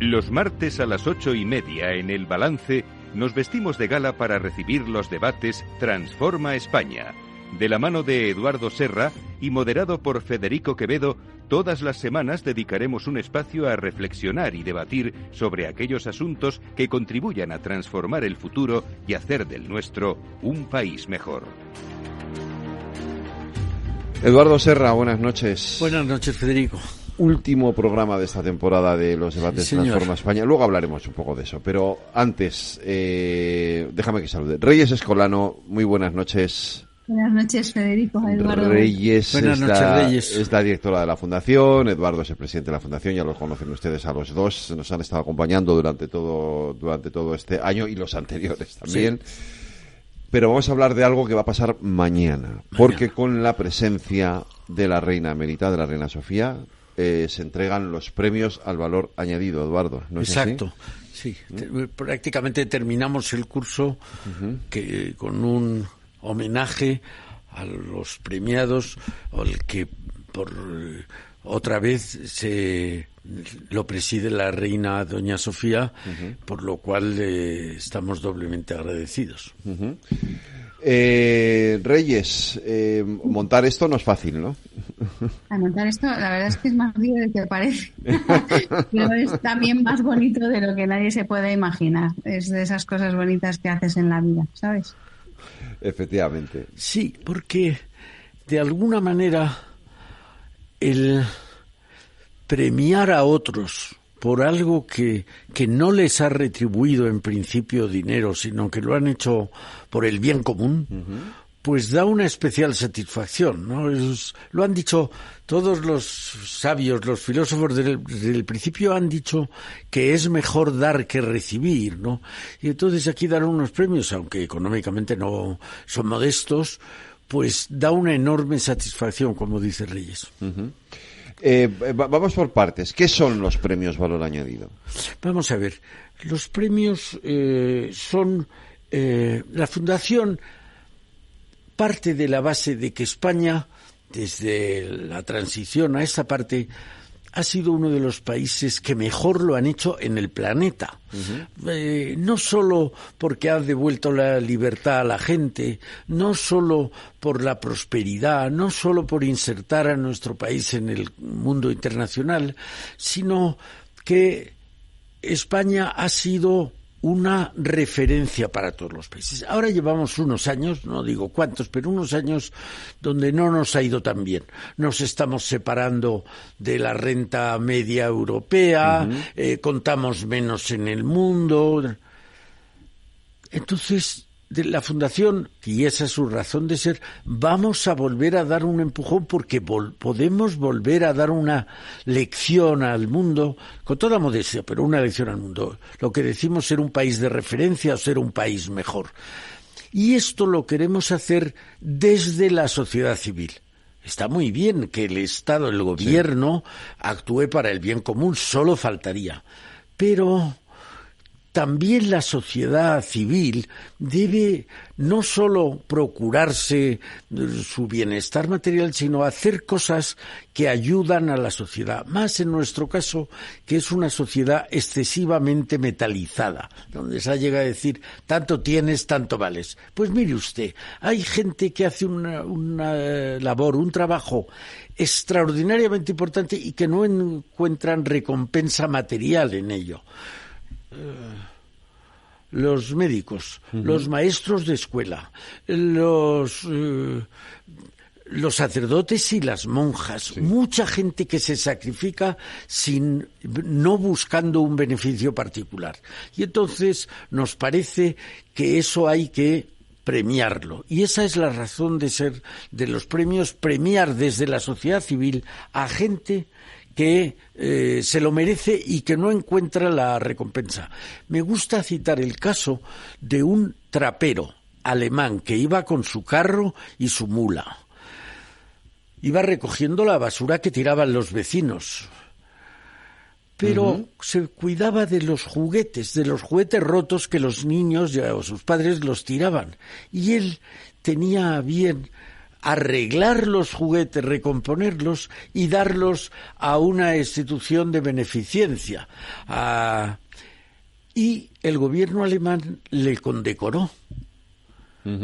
Los martes a las 8:30 en El Balance nos vestimos de gala para recibir los debates Transforma España. De la mano de Eduardo Serra y moderado por Federico Quevedo, todas las semanas dedicaremos un espacio a reflexionar y debatir sobre aquellos asuntos que contribuyan a transformar el futuro y hacer del nuestro un país mejor. Eduardo Serra, buenas noches. Buenas noches, Federico. Último programa de esta temporada de los debates Sí, Transforma España. Luego hablaremos un poco de eso, pero antes, déjame que salude. Reyes Escolano, muy buenas noches. Buenas noches, Federico, Eduardo. Reyes, buenas noches, Reyes. Es la directora de la Fundación, Eduardo es el presidente de la Fundación, ya los conocen ustedes a los dos, nos han estado acompañando durante todo este año y los anteriores también. Sí. Pero vamos a hablar de algo que va a pasar mañana, porque con la presencia de la reina emérita, de la reina Sofía, se entregan los premios al valor añadido, Eduardo, ¿no es así? Exacto, sí. Prácticamente terminamos el curso que con un homenaje a los premiados, al que por otra vez lo preside la reina doña Sofía, por lo cual estamos doblemente agradecidos. Reyes, montar esto no es fácil, ¿no? A montar esto, la verdad es que es más lío de lo que parece, pero es también más bonito de lo que nadie se puede imaginar. Es de esas cosas bonitas que haces en la vida, ¿sabes? Efectivamente. Sí, porque de alguna manera el premiar a otros por algo que no les ha retribuido en principio dinero, sino que lo han hecho por el bien común, pues da una especial satisfacción, ¿no? Lo han dicho todos los sabios, los filósofos desde el principio han dicho que es mejor dar que recibir, ¿no? Y entonces aquí dar unos premios, aunque económicamente no son modestos, pues da una enorme satisfacción, como dice Reyes. Vamos por partes. ¿Qué son los premios valor añadido? Vamos a ver. Los premios son... la Fundación parte de la base de que España, desde la transición a esta parte, ha sido uno de los países que mejor lo han hecho en el planeta. No solo porque ha devuelto la libertad a la gente, no solo por la prosperidad, no solo por insertar a nuestro país en el mundo internacional, sino que España ha sido una referencia para todos los países. Ahora llevamos unos años, no digo cuántos, pero unos años donde no nos ha ido tan bien. Nos estamos separando de la renta media europea, contamos menos en el mundo. Entonces, de la Fundación, y esa es su razón de ser, vamos a volver a dar un empujón porque podemos volver a dar una lección al mundo, con toda modestia, pero una lección al mundo. Lo que decimos ser un país de referencia o ser un país mejor. Y esto lo queremos hacer desde la sociedad civil. Está muy bien que el Estado, el gobierno, actúe para el bien común, solo faltaría. Pero también la sociedad civil debe no solo procurarse su bienestar material, sino hacer cosas que ayudan a la sociedad. Más en nuestro caso, que es una sociedad excesivamente metalizada, donde se llega a decir, tanto tienes, tanto vales. Pues mire usted, hay gente que hace una labor, un trabajo extraordinariamente importante y que no encuentran recompensa material en ello. Los médicos, los maestros de escuela, los sacerdotes y las monjas, mucha gente que se sacrifica no buscando un beneficio particular. Y entonces nos parece que eso hay que premiarlo. Y esa es la razón de ser de los premios, premiar desde la sociedad civil a gente que se lo merece y que no encuentra la recompensa. Me gusta citar el caso de un trapero alemán que iba con su carro y su mula. Iba recogiendo la basura que tiraban los vecinos, pero se cuidaba de los juguetes rotos que los niños o sus padres los tiraban. Y él tenía bien arreglar los juguetes, recomponerlos y darlos a una institución de beneficencia. Y el gobierno alemán le condecoró.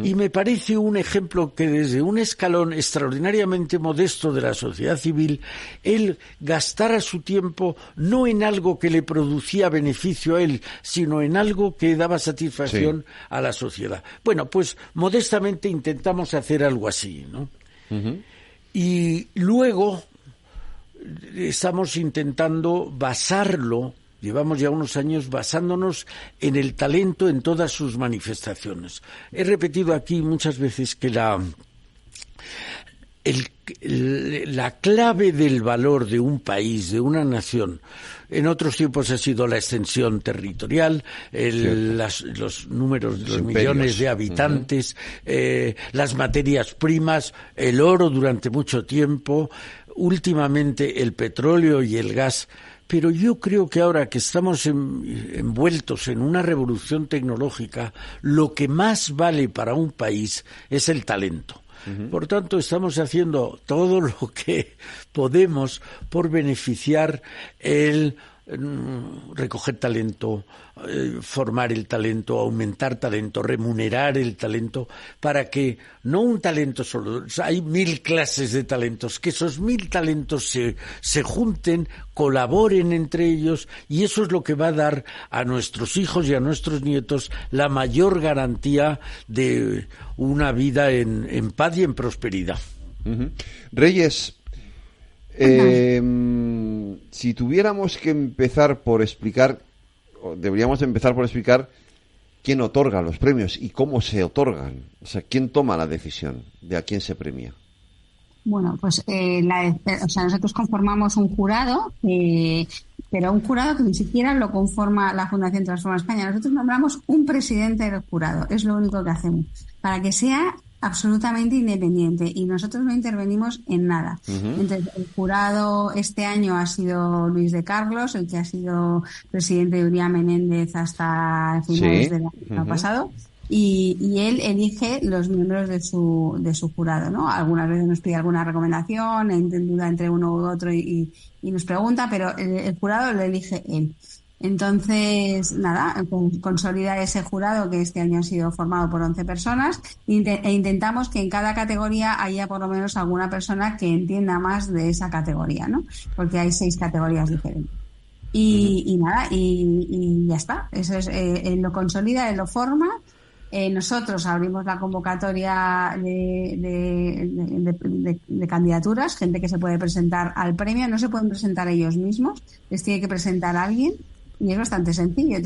Y me parece un ejemplo que desde un escalón extraordinariamente modesto de la sociedad civil, él gastara su tiempo no en algo que le producía beneficio a él, sino en algo que daba satisfacción a la sociedad. Bueno, pues modestamente intentamos hacer algo así, ¿no? Y luego estamos intentando basarlo. Llevamos ya unos años basándonos en el talento en todas sus manifestaciones. He repetido aquí muchas veces que la clave del valor de un país, de una nación, en otros tiempos ha sido la extensión territorial, los números de los millones de habitantes, las materias primas, el oro durante mucho tiempo, últimamente el petróleo y el gas. Pero yo creo que ahora que estamos envueltos en una revolución tecnológica, lo que más vale para un país es el talento. Por tanto, estamos haciendo todo lo que podemos por beneficiar el recoger talento, formar el talento, aumentar talento, remunerar el talento, para que no un talento solo, hay 1000 clases de talentos, que esos 1000 talentos se junten, colaboren entre ellos, y eso es lo que va a dar a nuestros hijos y a nuestros nietos la mayor garantía de una vida en paz y en prosperidad. Reyes, si tuviéramos que empezar por explicar, deberíamos empezar por explicar quién otorga los premios y cómo se otorgan. O sea, quién toma la decisión de a quién se premia. Bueno, pues nosotros conformamos un jurado, pero un jurado que ni siquiera lo conforma la Fundación Transforma España. Nosotros nombramos un presidente del jurado, es lo único que hacemos, para que sea absolutamente independiente, y nosotros no intervenimos en nada. Entonces, el jurado este año ha sido Luis de Carlos, el que ha sido presidente de Uría Menéndez hasta finales del año pasado, y él elige los miembros de su jurado, ¿no? Algunas veces nos pide alguna recomendación, duda entre uno u otro y nos pregunta, pero el jurado lo elige él. Entonces, nada, consolida ese jurado, que este año ha sido formado por 11 personas, e intentamos que en cada categoría haya por lo menos alguna persona que entienda más de esa categoría, ¿no? Porque hay 6 categorías diferentes. Y nada, y ya está. Eso es, él lo consolida, él lo forma. Nosotros abrimos la convocatoria de candidaturas, gente que se puede presentar al premio. No se pueden presentar ellos mismos, les tiene que presentar a alguien. Y es bastante sencillo.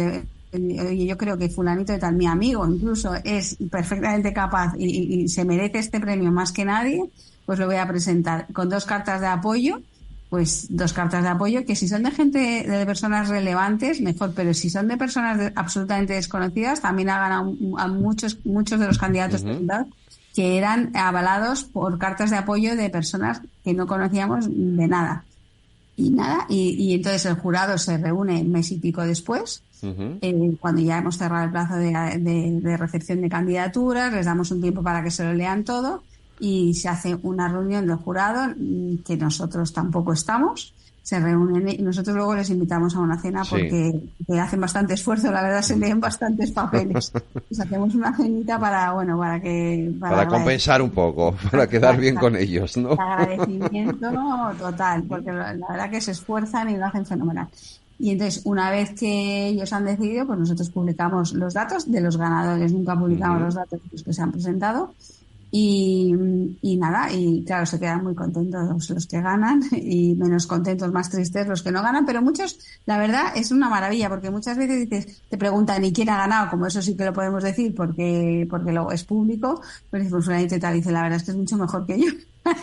Yo creo que fulanito de tal, mi amigo incluso, es perfectamente capaz y se merece este premio más que nadie, pues lo voy a presentar con 2 cartas de apoyo. Pues 2 cartas de apoyo, que si son de de personas relevantes, mejor, pero si son de personas absolutamente desconocidas, también hagan a muchos de los candidatos presentados que eran avalados por cartas de apoyo de personas que no conocíamos de nada. Y nada, y entonces el jurado se reúne un mes y pico después, cuando ya hemos cerrado el plazo de recepción de candidaturas, les damos un tiempo para que se lo lean todo, y se hace una reunión del jurado, que nosotros tampoco estamos. Se reúnen y nosotros luego les invitamos a una cena, porque hacen bastante esfuerzo, la verdad, se leen bastantes papeles. Pues hacemos una cenita para compensar un poco, para quedar bien con ellos, ¿no? Agradecimiento total, porque la verdad que se esfuerzan y lo hacen fenomenal. Y entonces, una vez que ellos han decidido, pues nosotros publicamos los datos de los ganadores, nunca publicamos los datos de los que se han presentado. Y nada, y claro, se quedan muy contentos los que ganan, y menos contentos, más tristes los que no ganan, pero muchos, la verdad, es una maravilla, porque muchas veces te preguntan ¿y quién ha ganado? Como eso sí que lo podemos decir porque luego es público, pues fulanito y tal, dice, la verdad es que es mucho mejor que yo.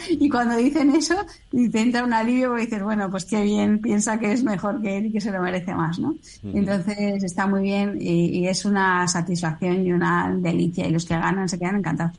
Y cuando dicen eso, te entra un alivio, porque dices, bueno, pues qué bien, piensa que es mejor que él y que se lo merece más, ¿no? Entonces está muy bien, y es una satisfacción y una delicia, y los que ganan se quedan encantados.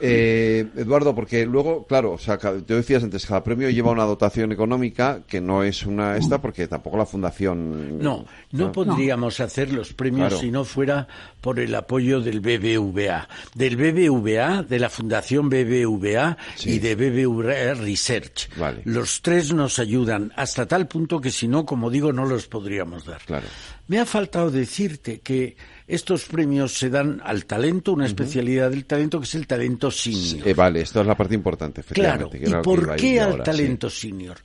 Eduardo, porque luego, claro, o sea, te decías antes, cada premio lleva una dotación económica que no es una porque tampoco la fundación... No podríamos hacer los premios si no fuera por el apoyo del BBVA. Del BBVA, de la Fundación BBVA y de BBVA Research. Vale. Los tres nos ayudan hasta tal punto que si no, como digo, no los podríamos dar. Claro. Me ha faltado decirte que estos premios se dan al talento, una especialidad del talento que es el talento senior. Vale, esto es la parte importante, efectivamente. Claro, ¿y por qué al talento senior?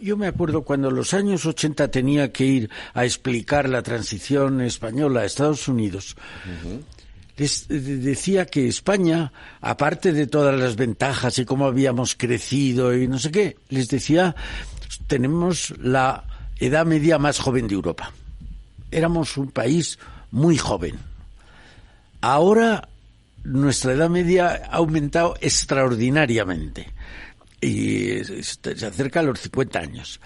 Yo me acuerdo cuando en los años 80 tenía que ir a explicar la transición española a Estados Unidos. Les decía que España, aparte de todas las ventajas y cómo habíamos crecido y no sé qué, les decía, tenemos la edad media más joven de Europa. Éramos un país muy joven. Ahora nuestra edad media ha aumentado extraordinariamente y se acerca a los 50 años.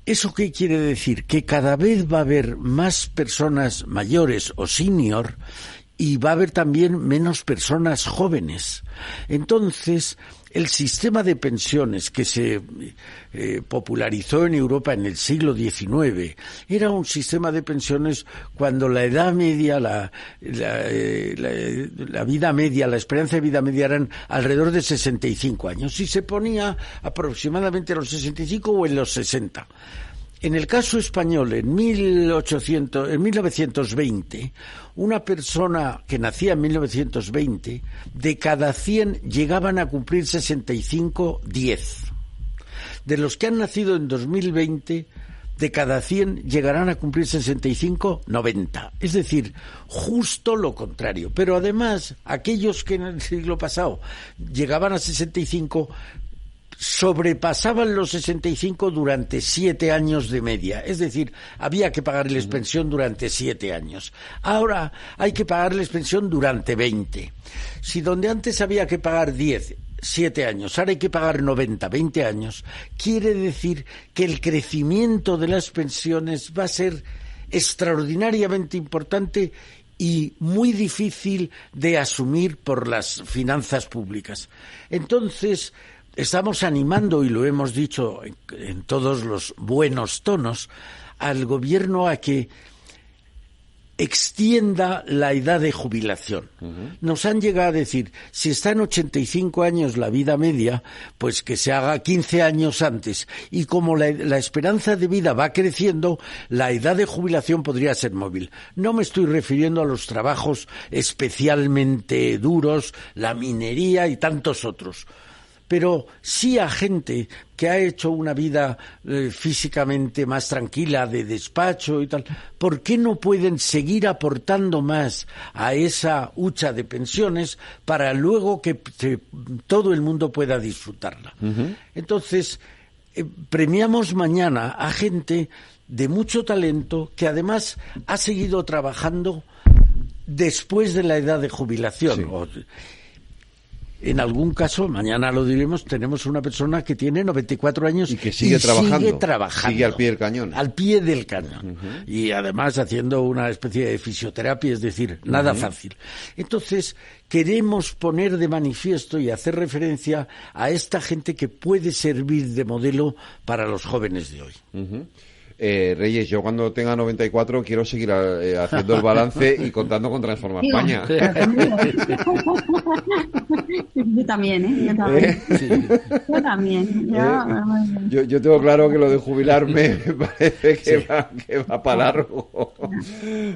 ¿Eso qué quiere decir? Que cada vez va a haber más personas mayores o senior y va a haber también menos personas jóvenes. Entonces, el sistema de pensiones que se popularizó en Europa en el siglo XIX era un sistema de pensiones cuando la edad media, la vida media, la esperanza de vida media eran alrededor de 65 años y se ponía aproximadamente a los 65 o en los 60. En el caso español, en 1920, una persona que nacía en 1920, de cada 100 llegaban a cumplir 65, 10. De los que han nacido en 2020, de cada 100 llegarán a cumplir 65, 90. Es decir, justo lo contrario. Pero además, aquellos que en el siglo pasado llegaban a 65, sobrepasaban los 65 durante 7 años de media. Es decir, había que pagarles pensión durante 7 años. Ahora hay que pagarles pensión durante 20. Si donde antes había que pagar 7 años, ahora hay que pagar 90, 20 años, quiere decir que el crecimiento de las pensiones va a ser extraordinariamente importante y muy difícil de asumir por las finanzas públicas. Entonces, estamos animando, y lo hemos dicho en todos los buenos tonos, al gobierno a que extienda la edad de jubilación. Nos han llegado a decir, si está en 85 años la vida media, pues que se haga 15 años antes. Y como la esperanza de vida va creciendo, la edad de jubilación podría ser móvil. No me estoy refiriendo a los trabajos especialmente duros, la minería y tantos otros, pero sí a gente que ha hecho una vida físicamente más tranquila, de despacho y tal. ¿Por qué no pueden seguir aportando más a esa hucha de pensiones para luego que todo el mundo pueda disfrutarla? Entonces, premiamos mañana a gente de mucho talento que además ha seguido trabajando después de la edad de jubilación. Sí. En algún caso, mañana lo diremos, tenemos una persona que tiene 94 años y que sigue trabajando. Sigue al pie del cañón. Al pie del cañón. Y además haciendo una especie de fisioterapia, es decir, nada fácil. Entonces, queremos poner de manifiesto y hacer referencia a esta gente que puede servir de modelo para los jóvenes de hoy. Reyes, yo cuando tenga 94 quiero seguir haciendo el balance y contando con Transforma España. Yo también, Yo también. Yo tengo claro que lo de jubilarme me parece que va para largo.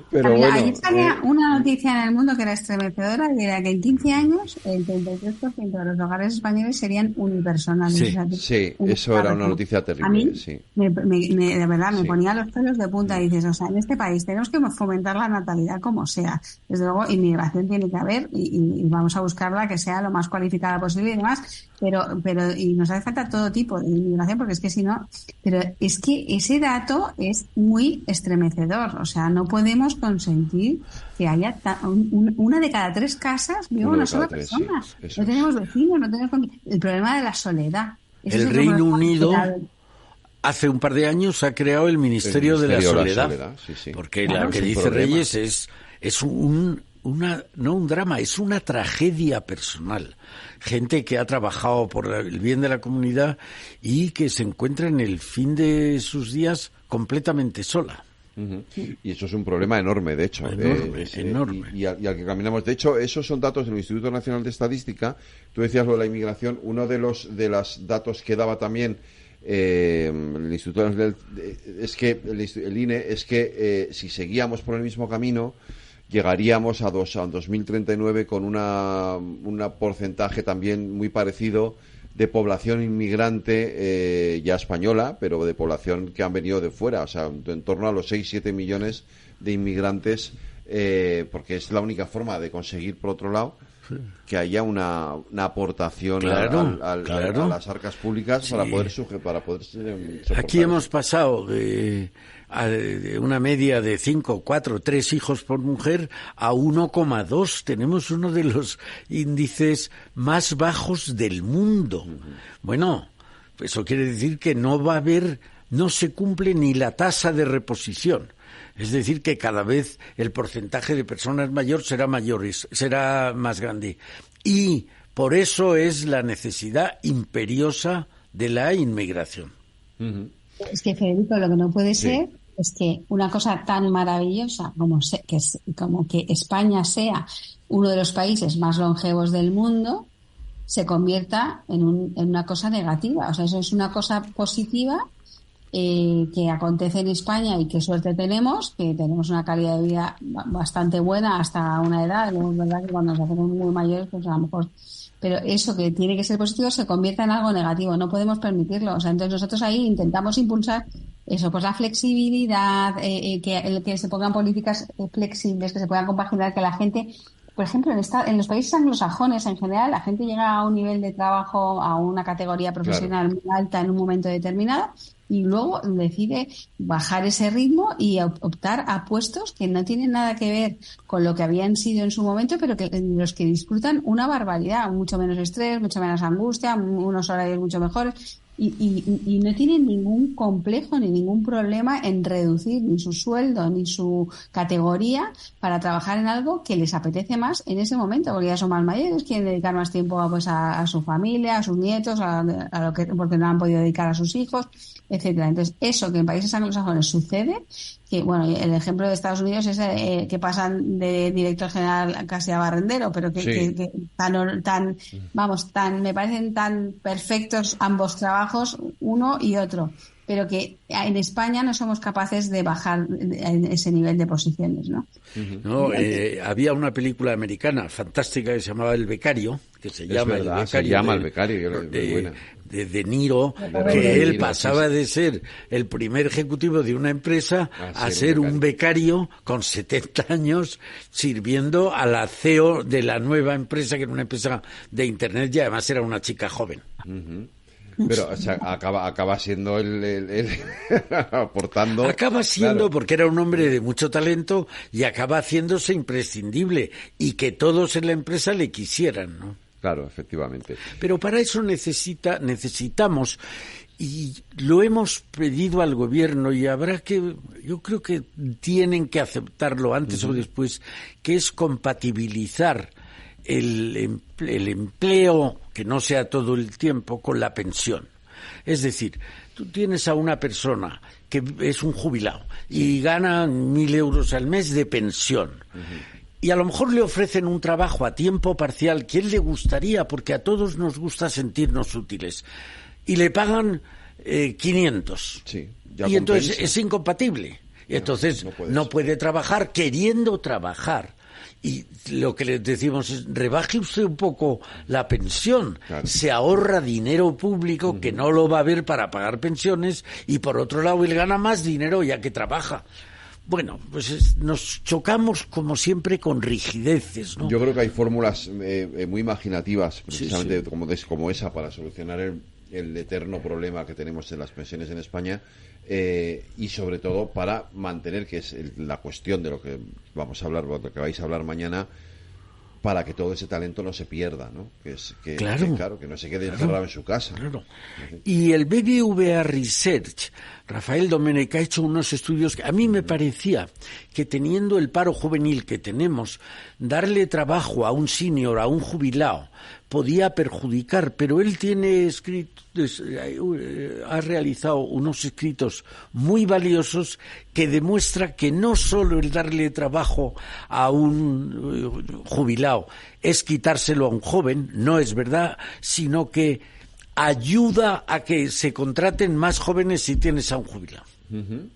Pero bueno. Ayer salía una noticia en El Mundo que era estremecedora, que era que en 15 años el 33% de los hogares españoles serían unipersonales. Sí, eso era una noticia terrible. A mí, sí. de verdad, me ponía los pelos de punta y dices, o sea, en este país tenemos que fomentar la natalidad como sea. Desde luego, inmigración tiene que haber y vamos a buscarla que sea lo más cualificada posible y demás, pero y nos hace falta todo tipo de inmigración porque es que si no, pero es que ese dato es muy estremecedor, o sea, no podemos consentir que haya una de cada 3 casas viva una sola persona. Sí, no tenemos vecinos, no tenemos el problema de la soledad. El Reino Unido hace un par de años ha creado el Ministerio de la Soledad. Sí. Porque claro, la que dice problema. Reyes es un no un drama, es una tragedia personal. Gente que ha trabajado por el bien de la comunidad y que se encuentra en el fin de sus días completamente sola. Uh-huh. Y eso es un problema enorme, de hecho. Enorme. Y al que caminamos. De hecho, esos son datos del Instituto Nacional de Estadística. Tú decías lo de la inmigración. Uno de los datos que daba también el Instituto Nacional es que el INE es que si seguíamos por el mismo camino llegaríamos a 2039 con un porcentaje también muy parecido de población inmigrante ya española, pero de población que han venido de fuera, o sea, en torno a los 6-7 millones de inmigrantes, porque es la única forma de conseguir, por otro lado, que haya una aportación a las arcas públicas para poder soportar. Aquí hemos pasado de una media de 5, 4, 3 hijos por mujer a 1,2. Tenemos uno de los índices más bajos del mundo. Bueno, eso quiere decir que no se cumple ni la tasa de reposición. Es decir, que cada vez el porcentaje de personas mayores será más grande. Y por eso es la necesidad imperiosa de la inmigración. Es que, Federico, lo que no puede ser es que una cosa tan maravillosa como que España sea uno de los países más longevos del mundo se convierta en una cosa negativa. O sea, eso es una cosa positiva que acontece en España y qué suerte tenemos, que tenemos una calidad de vida bastante buena hasta una edad. Luego es verdad que cuando nos hacemos muy mayores, pues a lo mejor... Pero eso que tiene que ser positivo se convierta en algo negativo. No podemos permitirlo. O sea, entonces nosotros ahí intentamos impulsar eso, pues la flexibilidad, que se pongan políticas flexibles, que se puedan compaginar, que la gente... Por ejemplo, en los países anglosajones, en general, la gente llega a un nivel de trabajo, a una categoría profesional muy alta en un momento determinado y luego decide bajar ese ritmo y optar a puestos que no tienen nada que ver con lo que habían sido en su momento, pero que los que disfrutan una barbaridad, mucho menos estrés, mucho menos angustia, unos horarios mucho mejores. Y no tienen ningún complejo ni ningún problema en reducir ni su sueldo ni su categoría para trabajar en algo que les apetece más en ese momento, porque ya son más mayores, quieren dedicar más tiempo a su familia, a sus nietos, a lo que porque no han podido dedicar a sus hijos, etcétera. Entonces, eso que en países anglosajones sucede, que bueno, el ejemplo de Estados Unidos es que pasan de director general casi a barrendero, pero que me parecen tan perfectos ambos trabajos, uno y otro, pero que en España no somos capaces de bajar en ese nivel de posiciones, ¿no? No, había una película americana fantástica que se llamaba El Becario, que se llama El Becario, de De Niro, que él pasaba de ser el primer ejecutivo de una empresa a ser un becario con 70 años sirviendo a la CEO de la nueva empresa, que era una empresa de Internet y además era una chica joven. Pero o sea, acaba siendo el aportando. Acaba siendo, porque era un hombre de mucho talento y acaba haciéndose imprescindible y que todos en la empresa le quisieran, ¿no? Claro, efectivamente. Pero para eso necesitamos, y lo hemos pedido al gobierno y yo creo que tienen que aceptarlo antes o después, que es compatibilizar el empleo, que no sea todo el tiempo, con la pensión. Es decir, tú tienes a una persona que es un jubilado y gana 1.000 euros al mes de pensión. Y a lo mejor le ofrecen un trabajo a tiempo parcial que él le gustaría, porque a todos nos gusta sentirnos útiles, y le pagan 500. Sí, y entonces es incompatible. Y entonces no puede trabajar queriendo trabajar. Y lo que les decimos es, rebaje usted un poco la pensión, se ahorra dinero público que no lo va a ver para pagar pensiones, y por otro lado él gana más dinero ya que trabaja. Bueno, pues nos chocamos como siempre con rigideces, ¿no? Yo creo que hay fórmulas muy imaginativas, precisamente como esa, para solucionar el eterno problema que tenemos en las pensiones en España, y sobre todo para mantener, que es la cuestión de lo que vamos a hablar, lo que vais a hablar mañana, para que todo ese talento no se pierda, ¿no? Que no se quede encerrado en su casa. Claro. Y el BBVA Research, Rafael Domènech, ha hecho unos estudios que a mí me parecía que teniendo el paro juvenil que tenemos, darle trabajo a un senior, a un jubilado, podía perjudicar, pero él tiene ha realizado unos escritos muy valiosos que demuestra que no solo el darle trabajo a un jubilado es quitárselo a un joven, no es verdad, sino que ayuda a que se contraten más jóvenes si tienes a un jubilado. Uh-huh.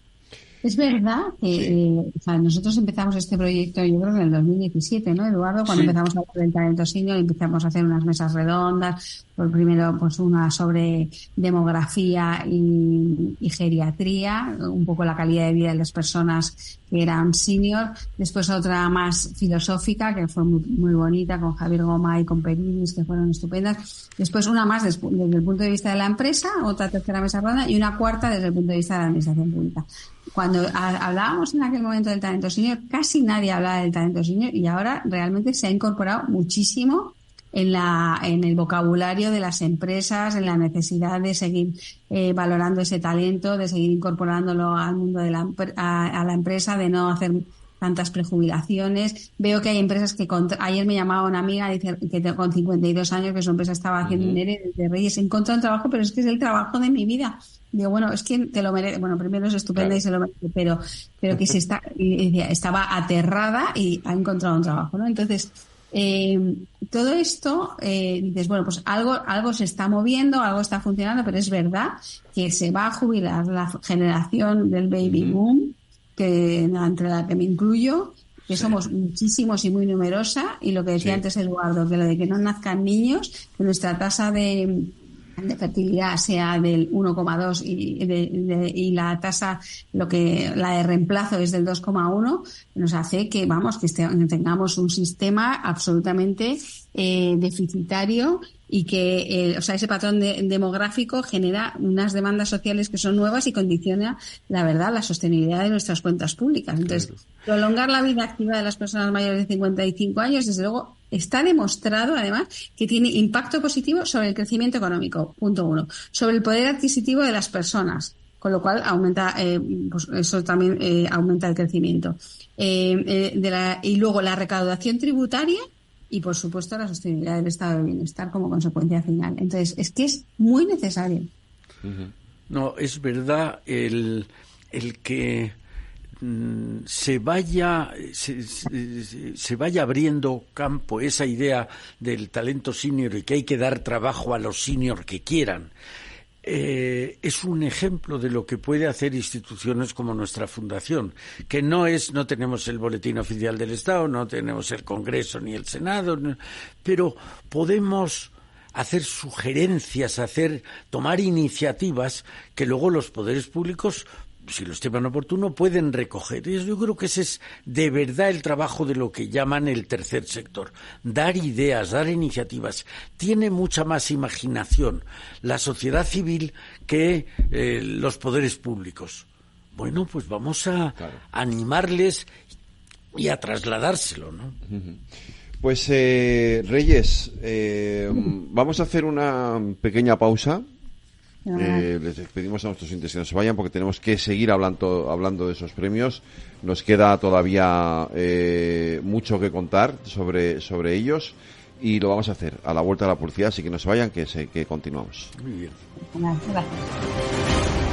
Es verdad que nosotros empezamos este proyecto, yo creo que en el 2017, ¿no, Eduardo? Cuando empezamos a hablar del talento senior, empezamos a hacer unas mesas redondas, por primero pues una sobre demografía y geriatría, un poco la calidad de vida de las personas que eran senior, después otra más filosófica, que fue muy bonita, con Javier Goma y con Perinis, que fueron estupendas, después una más desde el punto de vista de la empresa, otra tercera mesa redonda y una cuarta desde el punto de vista de la administración pública. Cuando hablábamos en aquel momento del talento senior, casi nadie hablaba del talento senior y ahora realmente se ha incorporado muchísimo en el vocabulario de las empresas, en la necesidad de seguir valorando ese talento, de seguir incorporándolo al mundo de a la empresa, de no hacer tantas prejubilaciones. Veo que hay empresas que ayer me llamaba una amiga dice que con 52 años que su empresa estaba haciendo un ERE de Reyes, encontró un trabajo, pero es que es el trabajo de mi vida. Digo, bueno, es que te lo merece. Bueno, primero es estupenda, claro, y se lo merece, pero que estaba aterrada y ha encontrado un trabajo, ¿no? Entonces, todo esto, dices, bueno, pues algo se está moviendo, algo está funcionando, pero es verdad que se va a jubilar la generación del baby boom, que entre la que me incluyo, que somos muchísimos y muy numerosa, y lo que decía antes Eduardo, que lo de que no nazcan niños, que nuestra tasa de fertilidad sea del 1,2 y la tasa, la de reemplazo es del 2,1, nos hace que tengamos un sistema absolutamente deficitario y que ese patrón demográfico genera unas demandas sociales que son nuevas y condiciona, la verdad, la sostenibilidad de nuestras cuentas públicas. Entonces, prolongar la vida activa de las personas mayores de 55 años, desde luego, está demostrado, además, que tiene impacto positivo sobre el crecimiento económico, punto 1, sobre el poder adquisitivo de las personas, con lo cual aumenta, eso también aumenta el crecimiento. Y luego la recaudación tributaria y, por supuesto, la sostenibilidad del estado de bienestar como consecuencia final. Entonces, es que es muy necesario. No, es verdad el que se vaya abriendo campo esa idea del talento senior y que hay que dar trabajo a los senior que quieran. Es un ejemplo de lo que puede hacer instituciones como nuestra fundación, que no tenemos el boletín oficial del Estado, no tenemos el Congreso ni el Senado, pero podemos hacer sugerencias, tomar iniciativas que luego los poderes públicos, si lo estiman oportuno, pueden recoger. Y yo creo que ese es de verdad el trabajo de lo que llaman el tercer sector. Dar ideas, dar iniciativas. Tiene mucha más imaginación la sociedad civil que los poderes públicos. Bueno, pues vamos a animarles y a trasladárselo, ¿no? Pues, Reyes, vamos a hacer una pequeña pausa. Les pedimos a nuestros oyentes que no se vayan porque tenemos que seguir hablando de esos premios. Nos queda todavía mucho que contar sobre ellos y lo vamos a hacer a la vuelta de la publicidad, así que no se vayan, que continuamos. Muy bien. Gracias.